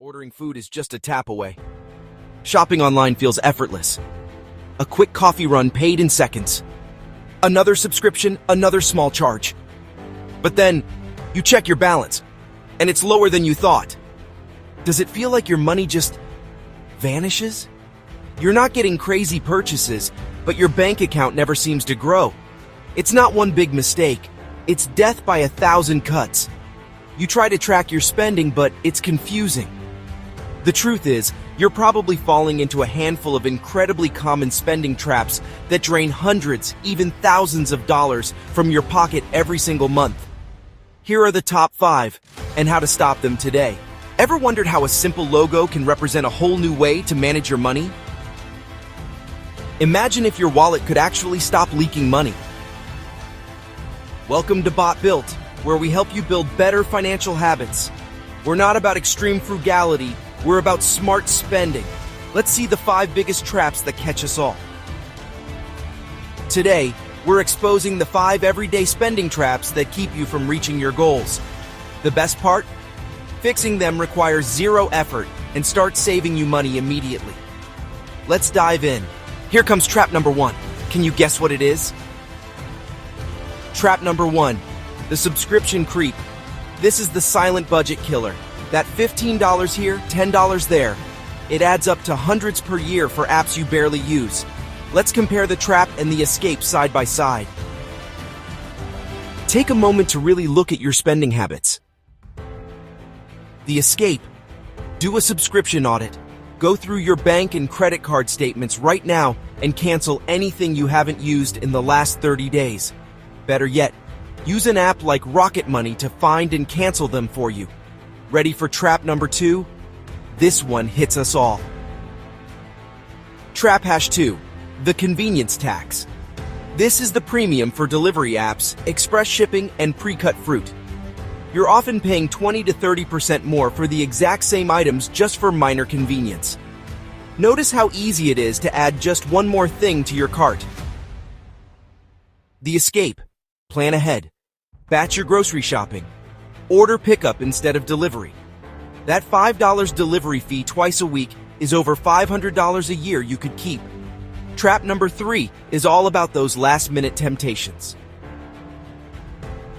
Ordering food is just a tap away. Shopping online feels effortless. A quick coffee run paid in seconds. Another subscription, another small charge. But then, you check your balance, and it's lower than you thought. Does it feel like your money just vanishes? You're not getting crazy purchases, but your bank account never seems to grow. It's not one big mistake. It's death by 1,000 cuts. You try to track your spending, but it's confusing. The truth is, you're probably falling into a handful of incredibly common spending traps that drain hundreds, even thousands of dollars from your pocket every single month. Here are the top 5 and how to stop them today. Ever wondered how a simple logo can represent a whole new way to manage your money? Imagine if your wallet could actually stop leaking money. Welcome to BotBuilt, where we help you build better financial habits. We're not about extreme frugality, we're about smart spending. Let's see the 5 biggest traps that catch us all. Today, we're exposing the 5 everyday spending traps that keep you from reaching your goals. The best part? Fixing them requires zero effort and starts saving you money immediately. Let's dive in. Here comes trap number 1. Can you guess what it is? Trap number 1, the subscription creep. This is the silent budget killer. That $15 here, $10 there. It adds up to hundreds per year for apps you barely use. Let's compare the trap and the escape side by side. Take a moment to really look at your spending habits. The escape. Do a subscription audit. Go through your bank and credit card statements right now and cancel anything you haven't used in the last 30 days. Better yet, use an app like Rocket Money to find and cancel them for you. Ready for trap number 2? This one hits us all. Trap hash 2, the convenience tax. This is the premium for delivery apps, express shipping, and pre-cut fruit. You're often paying 20 to 30% more for the exact same items just for minor convenience. Notice how easy it is to add just one more thing to your cart. The escape. Plan ahead. Batch your grocery shopping. Order pickup instead of delivery. That $5 delivery fee twice a week is over $500 a year you could keep. Trap number 3 is all about those last-minute temptations.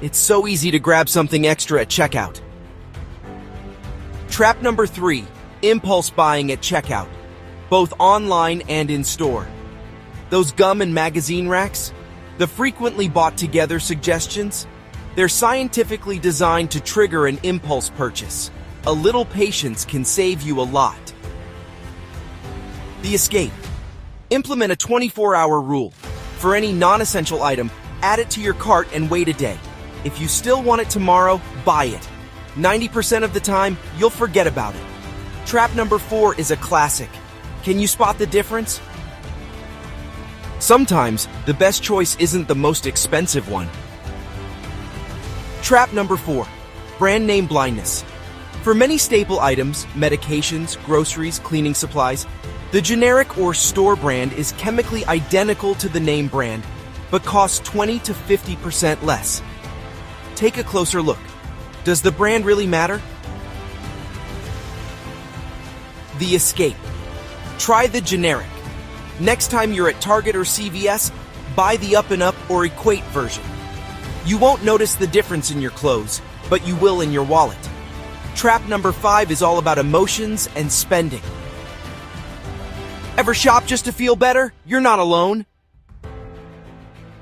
It's so easy to grab something extra at checkout. Trap number 3, impulse buying at checkout, both online and in store. Those gum and magazine racks, the frequently bought together suggestions, they're scientifically designed to trigger an impulse purchase. A little patience can save you a lot. The escape. Implement a 24-hour rule. For any non-essential item, add it to your cart and wait a day. If you still want it tomorrow, buy it. 90% of the time, you'll forget about it. Trap number 4 is a classic. Can you spot the difference? Sometimes, the best choice isn't the most expensive one. Trap number 4, brand name blindness. For many staple items, medications, groceries, cleaning supplies, the generic or store brand is chemically identical to the name brand, but costs 20 to 50% less. Take a closer look. Does the brand really matter? The escape. Try the generic. Next time you're at Target or CVS, buy the Up and Up or Equate version. You won't notice the difference in your clothes, but you will in your wallet. Trap number 5 is all about emotions and spending. Ever shop just to feel better? You're not alone.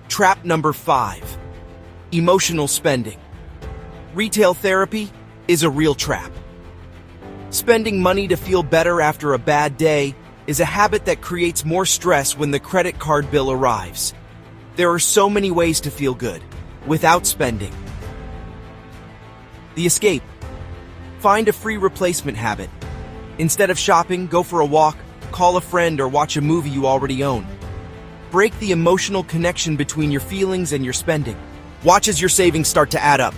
Trap number 5, emotional spending. Retail therapy is a real trap. Spending money to feel better after a bad day is a habit that creates more stress when the credit card bill arrives. There are so many ways to feel good without spending. The escape. Find a free replacement habit. Instead of shopping, go for a walk, call a friend, or watch a movie you already own. Break the emotional connection between your feelings and your spending. Watch as your savings start to add up.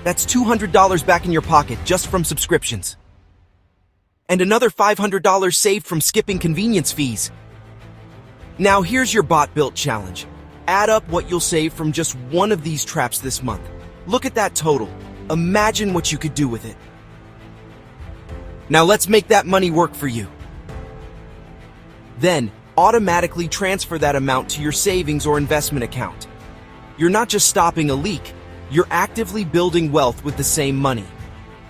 That's $200 back in your pocket just from subscriptions. And another $500 saved from skipping convenience fees. Now here's your BotBuilt challenge. Add up what you'll save from just one of these traps this month. Look at that total. Imagine what you could do with it. Now let's make that money work for you. Then, automatically transfer that amount to your savings or investment account. You're not just stopping a leak, you're actively building wealth with the same money.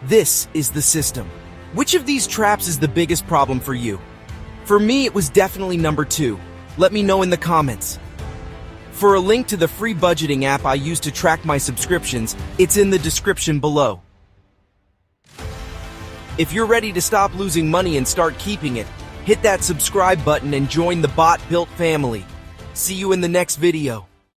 This is the system. Which of these traps is the biggest problem for you? For me, it was definitely number 2. Let me know in the comments. For a link to the free budgeting app I use to track my subscriptions, it's in the description below. If you're ready to stop losing money and start keeping it, hit that subscribe button and join the BotBuilt family. See you in the next video.